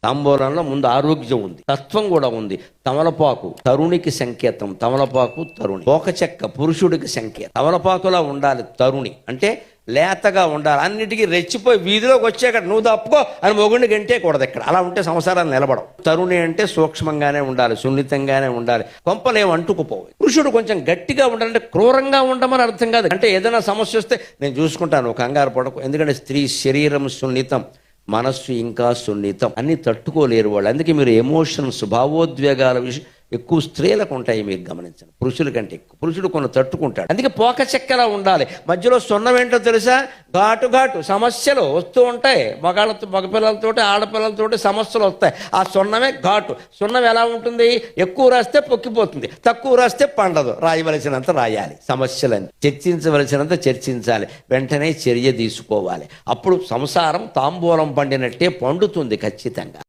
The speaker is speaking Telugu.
తాంబూలంలో ముందు ఆరోగ్యం ఉంది, తత్వం కూడా ఉంది. తమలపాకు తరుణికి సంకేతం, తమలపాకు తరుణి. పోక చెక్క పురుషుడికి సంకేతం. తమలపాకులా ఉండాలి తరుణి అంటే లేతగా ఉండాలి. అన్నిటికీ రెచ్చిపోయి వీధిలోకి వచ్చాక నువ్వు తప్పుకో అని మొగుడిని గంటే కూడదు ఇక్కడ. అలా ఉంటే సంసారాలు నిలబడవు. తరుణి అంటే సూక్ష్మంగానే ఉండాలి, సున్నితంగానే ఉండాలి, కొంపలేం అంటుకుపోవు. పురుషుడు కొంచెం గట్టిగా ఉండాలంటే క్రూరంగా ఉండమని అర్థం కాదు. అంటే ఏదైనా సమస్య వస్తే నేను చూసుకుంటాను, కంగారు పడకు. ఎందుకంటే స్త్రీ శరీరం సున్నితం, మనస్సు ఇంకా సున్నితం, అన్ని తట్టుకోలేరు వాళ్ళు. అందుకే మీరు ఎమోషన్స్, భావోద్వేగాల విషయం ఎక్కువ స్త్రీలకు ఉంటాయి, మీరు గమనించండి. పురుషుల కంటే ఎక్కువ పురుషుడు కొన్ని తట్టుకుంటాడు. అందుకే పోక చెక్కలా ఉండాలి. మధ్యలో సున్నం ఏంటో తెలుసా? ఘాటు ఘాటు సమస్యలు వస్తూ ఉంటాయి. మగపిల్లలతోటి ఆడపిల్లలతోటి సమస్యలు వస్తాయి. ఆ సున్నమే ఘాటు. సున్నం ఎలా ఉంటుంది? ఎక్కువ రాస్తే పొక్కిపోతుంది, తక్కువ రాస్తే పండదు. రాయవలసినంత రాయాలి, సమస్యలని చర్చించవలసినంత చర్చించాలి, వెంటనే చర్య తీసుకోవాలి. అప్పుడు సంసారం తాంబూలం పండినట్టే పండుతుంది ఖచ్చితంగా.